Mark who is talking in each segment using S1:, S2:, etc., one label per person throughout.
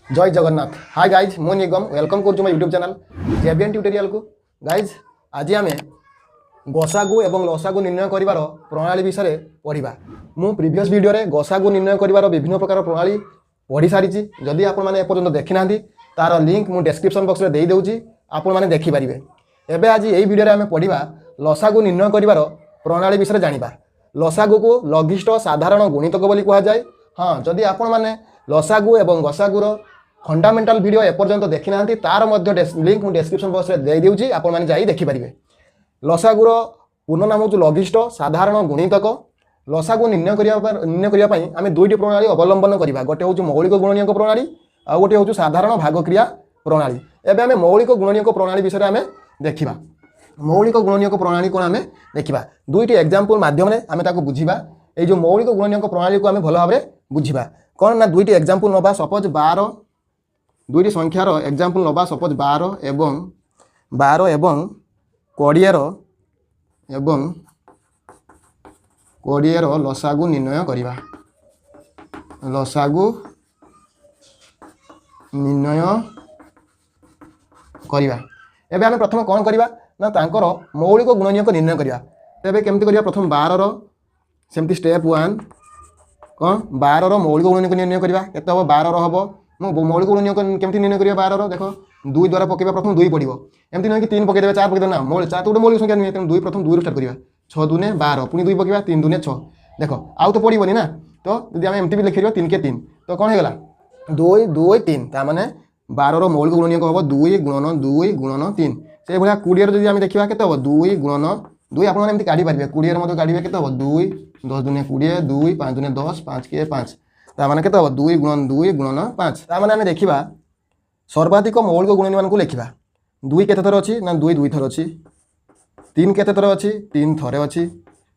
S1: जय Jagannath. Hi guys, मो निगम welcome करूँ यूट्यूब चैनल जेबीएन ट्यूटोरियल को। गाइज आज आम गसागु एवं लसागु निर्णय कर प्रणाली विषय पढ़ा। मु प्रीवियस वीडियो रे गसागु निर्णय कर विभिन्न प्रकार प्रणाली पढ़ी सारी। जदि आप एपर्तंत देखी ना तार लिंक मु डिस्क्रिप्शन बॉक्स में दे दूँगी, आपण मैंने देखिपारे। एबे आज यही वीडियो रे आम पढ़ा लसागु निर्णय कर प्रणाली विषय जानिबा। लसागु को लघिष्ठ साधारण गुणितक बोली कहा जाए। हाँ, जदि आपण मैंने लसागु एवं गसागुर फंडामेंटाल वीडियो एपर्तंत देखी ना तार लिंक मुझे डिस्क्रिप्शन बॉक्स में दे दूँगी, आपण मैंने जाई देखिपारे। लसागुर पूर्ण नाम हूँ लघिष्ठ साधारण गुणितक। लसागु निर्णय करने आम दुईटी प्रणाली अवलंबन करवा। गोटे हूँ मौलिक गुणनीयक प्रणाली आ गोटे हूँ साधारण भागक्रिया प्रणाली। एबे आम मौलिक गुणनीयक प्रणाली विषय आम देखा। मौलिक गुणनीयक प्रणाली कौन आम देखा दुईटी एग्जाम्पल मध्यम आम बुझा। ये जो मौलिक गुणनीयक प्रणाली को आम भल भाव में बुझा कौन ना दुईटी एग्जाम्पल नवा। सपोज 12 दुईटी संख्यार एग्जाम्पल नवा। सपोज 12 एवं 20 लसागु निर्णय करवा। लसागु निर्णय करवा। एबे आम प्रथम कौन करवा ना तांकर मौलिक गुणनीयक निर्णय करवा। तेबे केमती करवा प्रथम 12 सेमती स्टेप 1 कौन 12 मौलिक गुणनीयक निर्णय करवा। केते हम 12 हम मु मौलिक गुणनीयक केमती निर्णय करवा। 12 देख 2 द्वारा पकेबा प्रथम 2 पड़ो। एमती नुहे कि 3 पकईदे 4 पकईदे ना मौलिक 4 तो मौलिक संख्या नुहे तेणु 2 प्रथम 2 स्टार्ट करवा। 6 दूने 12 पुणी 2 पकेबा 3 दूने 6 देख आउ तो पड़ोनी ना। तो यदि आम एमती भी लिखी 3 के 3 तो कौन होगा 2 2 3 ताने 12 मौलिक गुणनीयक हम 2 गुणन 2 गुणन 3। से भाया 20 जब आम देखा के 2 गुणन 2 आप काढ़ी पारे। 20 मध्य काढ़े के 2 10 दूने 20 2 5 दूने 10 5 के 5 ताने के 2 गुणन 5 ताने आम देखा सर्वाधिक मौलिक गुणनीय को लिखा। 2 केते थर अच्छी ना 2 थर अच्छी। 3 केते थर अच्छी 3 थरे अच्छी।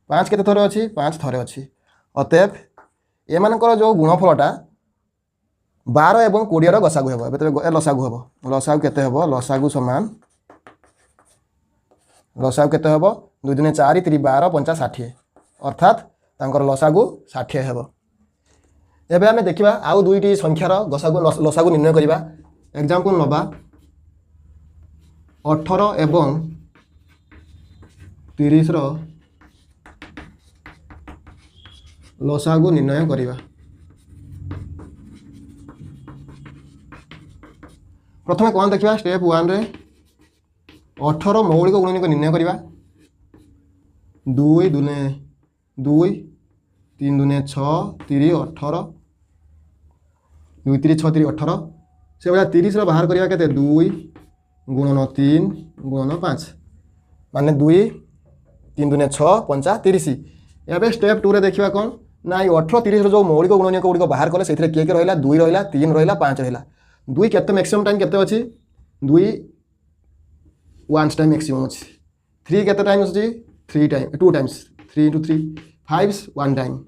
S1: 5 केते थर अच्छी 5 थरे अच्छी। अतएव एमानकर जो गुणफलटा 12 एवं 20 गसागु हे लसागु हे। लसागु केते हे लसागु समान लसागु केते हे 2 दूने 4 3 12 5 60 अर्थात तांकर लसागु 60 हे। एबे आमे देखिबा आउ दुईटी संख्यार गसागु लसागु निर्णय करबा। एग्जांपल नबा 18 एवं 30 रो लसागु निर्णय करबा। प्रथम कौन देखा स्टेप 1 रे 18 मौलिक गुणनीयक निर्णय करवा। 2 दूने 2 3 दूने 6 3 18 2 3 6 3 18 से भाया 30 बाहर करवा के 2 गुणन 3 गुणन 5 माने 2 3 दूने 6 5 30। एवं स्टेप 2 रे देखा कौन ना 18 30 जो मौलिक गुणनीयक गुड़िक बाहर कले से किए रहा 2 रहा 3 रहा 5 रहा। 2 केते मैक्सिमम टाइम केते अछि 2 1 टाइम मैक्सिमम अछि। 3 केते टाइम अछि 3 टाइम 2 टाइम्स 3 × 3 5 1 टाइम।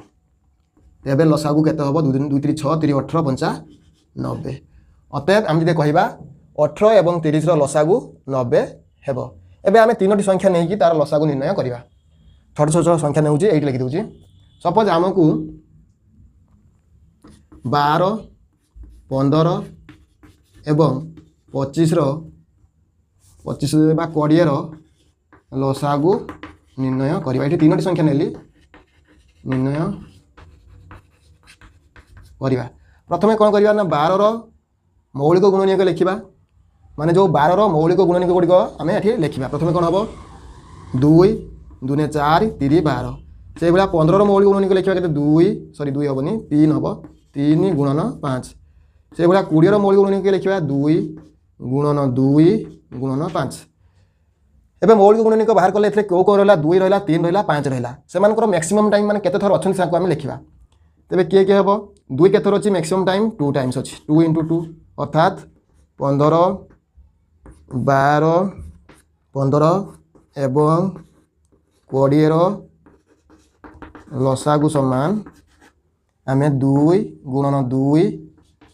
S1: एबे लसागु केते हबो 2 2 3 6 3 18 5 90। अतएव आम जदि कहबा 18 एवं 30 रो लसागु 90 हेबो। एबे आमे तीनोटी संख्या नै कि तार लसागु निर्णय करबा। छोट छोट संख्या नै होची एठी लिखि दोची। सपोज हमकु 12 15 एवं 25 रो 25 बा 20 रो लसागु निर्णय करबा। एठी तीनोटी संख्या नेली निर्णय करबा। प्रथमे कौन करबा ना 12 रो मौलिक गुणनीयक लिखिबा। माने जो 12 रो मौलिक गुणनीयक गुड़िक आम एठी लिखिबा। प्रथमे कौन हम 2 दूने 4 3 12 से भाया 15 रो मौलिक गुणनीयक लिखिबा के 2 हेबनी 3 हम 3 गुणन 5 से भाया 20 रो मौलिक गुणनीयक लिखिबा 2 गुणन 5। एबे मौलिक गुणनीयक बाहर कले एथरे को रहा 2 रहा 3 रहा 5 रहा। सेमानकर मैक्सिमम टाइम माने केते थर अछन साको आम लिखिबा। तेबे किए हेबो 2 केते थर अछि मैक्सिमम टाइम 2 टाइम्स अछि 2 × 2 अर्थात 15 12 15 एवं 20 रो लसागु समान आमे 2 गुणन 2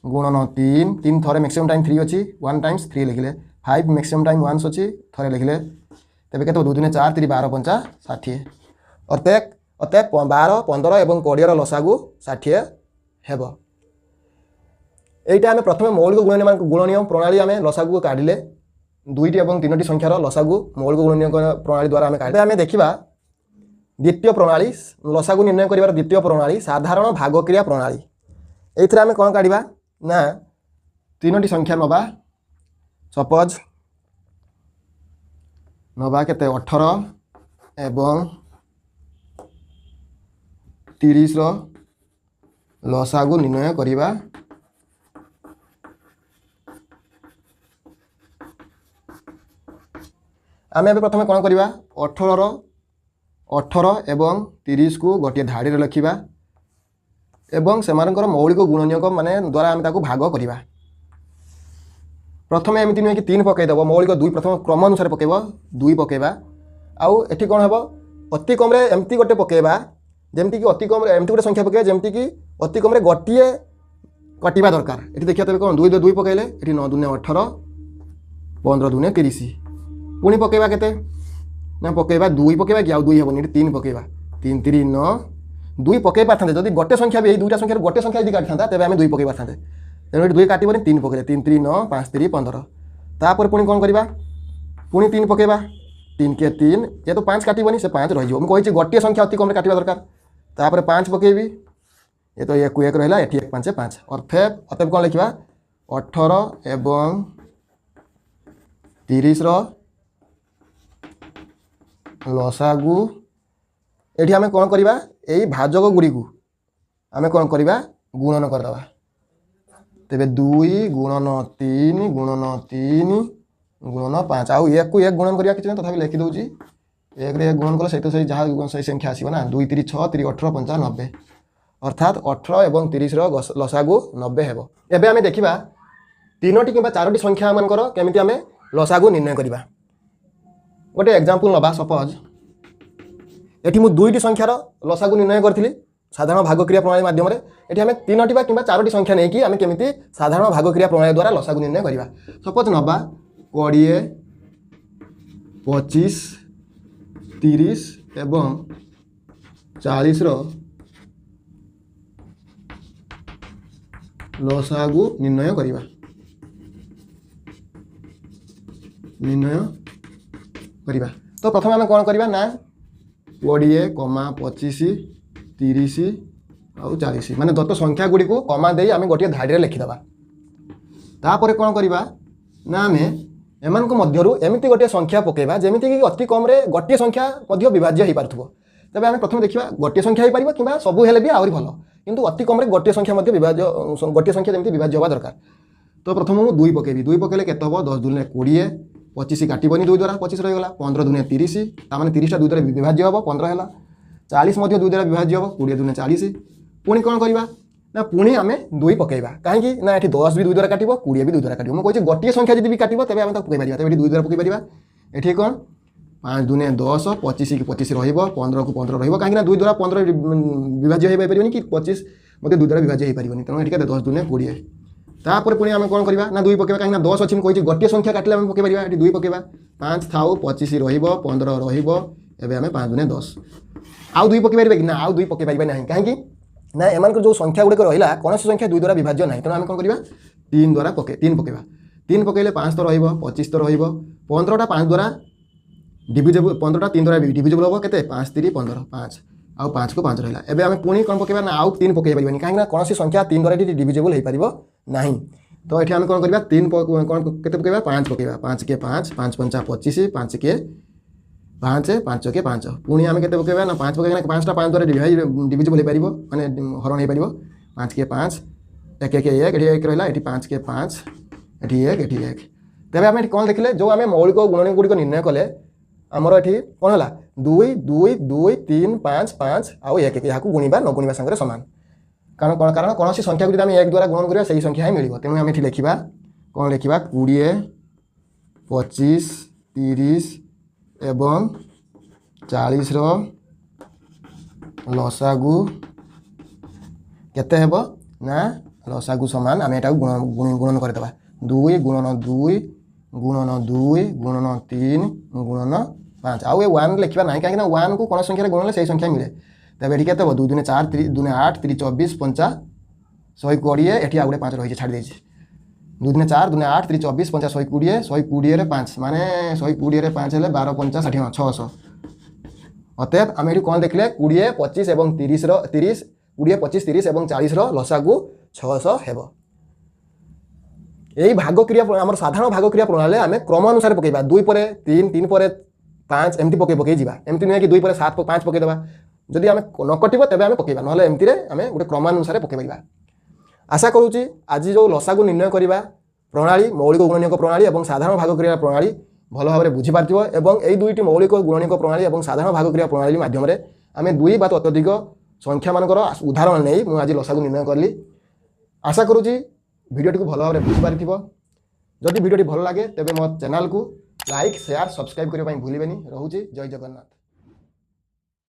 S1: गुणन 3 3 थरे मैक्सिमम टाइम 3 अछि 1 टाइम्स 3 लिखले। 5 मैक्सिमम टाइम 1 अछि थरे लिखले। तेबे केते 2 दूने 4 3 12 5 60 अतएव 12 15 एवं 20 रो लसागु 60 हेबो। এইটা আমি প্রথমে মৌলিক গুণনীয় প্রণালী আমি লসাগু কাঢ়িলে দুইটি এবং তিনোটি সংখ্যার লসাগু মৌলিক গুণনীয় প্রণালী দ্বারা আমি কাঢ়িলে আমি দেখিবা দ্বিতীয় প্রণালী লসাগু নির্ণয় করিবার দ্বিতীয় প্রণালী সাধারণ ভাগক্রিয়া প্রণালী। এইথিরে আমি কোন কাঢ়িবা না তিনোটি সংখ্যা নবা সপোজ নবা কেতে 18 এবং 30 লসাগু নির্ণয় করিবা। আমি ଏବେ ପ୍ରଥମେ କ'ଣ କରିବା 18 ଏବଂ 30 କୁ ଗୋଟିଏ ଧାଡ଼ିରେ ଲେଖିବା ଏବଂ ସେମାନଙ୍କର ମୌଳିକ ଗୁଣନୀୟକ ମାନେ ଦ୍ୱାରା ଆମେ ତାକୁ ଭାଗ କରିବା। ପ୍ରଥମେ ଏମିତି ନୁହେଁ କି 3 ପକାଇଦେବ ମୌଳିକ 2 ପ୍ରଥମ କ୍ରମ ଅନୁସାରେ ପକାଇବ 2 ପକାଇବା। ଆଉ ଏଠି କ'ଣ ହେବ ଅତି କମ୍ରେ ଏମିତି ଗୋଟେ ପକାଇବା ଯେମିତିକି ଅତି କମ୍ରେ ଏମିତି ଗୋଟେ ସଂଖ୍ୟା ପକାଇବା ଯେମିତିକି ଅତି କମ୍ରେ ଗୋଟିଏ କଟିବା ଦରକାର। ଏଠି ଦେଖିବା ତେବେ କ'ଣ 2 ପକାଇଲେ ଏଠି 9 ଦୁନେ 18 15 ଦୁନେ 30 पुणी पकेबा केते ना पकेबा 2 पकेबा कि आउ 2 हेबनी 3 पकेबा 3 3 9 2 पके पाथांते जदि गोटे संख्या भी दुईटा संख्या गोटे संख्या यदि काटथांता तेबे आमे 2 पके पाथांते तेनो 2 काटिबनी 3 पकेले 3 3 9 5 3 15 तापर पुणी कोन करबा पुणी 3 पकेबा 3 के 3 ये तो 5 काटिबनी से 5 रहि जो हम कहि छी गोटे संख्या अति कम रे काटिबा दरकार। तापर 5 पकेबी ये तो 1 1 रहला एठी 1 5 5 अतएव कोन लिखिबा 18 एवं 30 रो लसागु एठी आमे कोन करबा एई भाजक गुडी को आमे कोन करबा गुणन कर दबा। तेबे 2 गुणन 3 गुणन 3 गुणन 5 आउ 1 को 1 गुणन करिया किछ तथापि लिखि दउची 1 रे 1 गुणन कले सहित सही जहा सही संख्या आसीबो ना 2 3 6 3 18 5 90 अर्थात 18 एवं 30 रो लसागु 90 हेबो। एबे आमे देखिबा तीनोटी किबा चारोटी संख्या मानकर केमिति आमे लसागु निर्णय करिबा। गोटे एग्जांपल नबा सपोज एठी मु दुईटी संख्यार लसागु निर्णय करथिली साधारण भागक्रिया प्रणाली माध्यम रे एठी हमें तीनोटी बा किबा चारोटी संख्या नै कि हमें केमिति साधारण भागक्रिया प्रणाली द्वारा लसागु निर्णय करिबा। सपोज नबा 20 25 30 एवं 40 रो लसागु निर्णय करिबा। तो प्रथम आम कौन करवा ना 20 25 30 आउ 40 माने दत्त संख्या गुड़ी को कमा दे आम गोटे धाड़ी लिखिदबा। तापर कौन करवा ना आम एमान को मध्यरु एमिति गोटे संख्या पकेबा जेमिति कि अति कम रे गोटे संख्या मध्य विभाज्य हो पारथबो। तबे आम प्रथम देखिबा गोटे संख्या हो पारिबो किबा सबु हेले भी आउरी भलो किंतु अति कम रे गोटे संख्या मध्य विभाज्य गोटे संख्या जेमिति विभाज्य होबा दरकार। तो प्रथम मु 2 पकेबी 2 पकेले केते हबो 10 दुने 20 25 काटबनी 2 द्वारा 25 रहीगला 15 दुने 30 तामाने 30 टा 2 द्वारा विभाज्य होबो 15 हैला 40 मध्य 2 द्वारा विभाज्य होबो 20 दुने 40 पुणी कोन करबा ना पुणी आमे 2 पकेबा काहे ना एठी 10 भी 2 द्वारा काटिबो 20 भी 2 द्वारा काटिबो। मु कहै छी गोटे संख्या जदि भी काटिबो तबे आमे त पकै परिबा तबे 2 द्वारा पकै परिबा। एठी कोन 5 दुने 10 25 की 25 रहिबो 15 को 15 रहिबो काहे ना 2 द्वारा 15 विभाज्य होई परिबोनी कि 25 मते 2 द्वारा विभाज्य होई परिबोनी तनो एठी के 10 दुने 20 तापर पुणी आम कौन करवा ना 2 पकेबा कहीं 10 अच्छी मुझे गोटे संख्या काटिले आम पके परिबा एठी 2 पकेबा 5 थाउ 25 रहिबो 15 रहिबो एबे आमे 5 दुने 10 आउ 2 पके परिबा कि ना आउ 2 पके परिबा नाही काहे ना एमान जो संख्या गुड़े रहिला कौन संख्या 2 द्वारा विभाज्य नाही तेणु आम कौन करवा 3 द्वारा पके 3 पकेबा 3 पकेले 5 तो रहिबो 25 तो रहिबो 15 टा 5 द्वारा डिविजिबल 15 टा 3 द्वारा डिविजिबल होबो केते 5 3 15 5 आउ 5 को 5 रहिला एबे आमे पुणी कोन पकेबा ना आउ 3 पके परिबानी काहे ना कौन संख्या 3 द्वारा डिविजिबल होई परिबो नाही। तो ये आम कौन करवा 3 कौन केते पकेबा 5 पकेबा 5 के 5 5 5 25 5 के 5 5 के 5 पुणी आम केते पकेबा ना 5 पकेबा 5 टा 5 द्वारा डिविजिबल हो पारिबो माने हरण हो पारिबो 5 के 5 1 1 एठी 1 रहला एठी 5 के 5 एठी 1 एठी 1 तबे आम एठी कोन देखले जो आम मौलिक गुणन गुडी को निर्णय कले हमर एठी कोन होला 2 2 2 3 5 5 आउ 1 1 याकू गुणीबा न गुणीबा संगे समान कारण कौन संख्या गुड़ी आम 1 द्वारा गुणन करिया सही संख्या ही मिलिबो तेणु आम एठी लिखिबा कोन लिखिबा 20 25 30 एवं 40 रो लसागु केते हेबो ना लसागु समान आम एटा गुणन कर देबा 2 गुणन 2 गुणन 2 गुणन 3 गुणन 5 आउ ए 1 लिखिबा नाही काहे ना 1 को कोन संख्या रे गुणले सही संख्या मिले तबे एठी केते 2 दुने 4 3 दुने 8 3 24 5 120 एटी आ गोटे 5 रही छाड़ी देछि 2 दिन 4 2 8 3 24 50 120 120 रे 5 माने 120 रे 5 हेले 12 50 60 600 अतएव आम ये कौन देखले 20 25 और 30 30 20 25 30 और 40 लसागु 600 हेब यही भाग क्रिया आम साधारण भाग क्रिया प्रणाली आम क्रम अनुसार पकेबा 2 पर 3 3 पर 5 एमती पकई जा एमती नुहे कि 2 पर 7 5 पकईदेवा जदि आम न कटिब तेज आम पकेबा ना एमती आम गोटे क्रमानुसार पकईबा आशा करुच्ची आज जो लसागु निर्णय करवा प्रणाली मौलिक गुणनीयक प्रणाली और साधारण भाग क्रिया प्रणाली भल भाव में बुझीपार और यही दुईटी मौलिक गुणनीयक प्रणाली और साधारण भाग क्रिया प्रणाली माध्यम आम 2 बा अत्यधिक संख्या मानकर उदाहरण नहीं मुझे आज लसागु निर्णय कली आशा करुच्ची भिडियोटी को भल भाव में बुझीपार जदि भिडियोटी भल लगे तेज मो चैनल को लाइक शेयर सब्सक्राइब करने भूलें रोचे जय जगन्नाथ।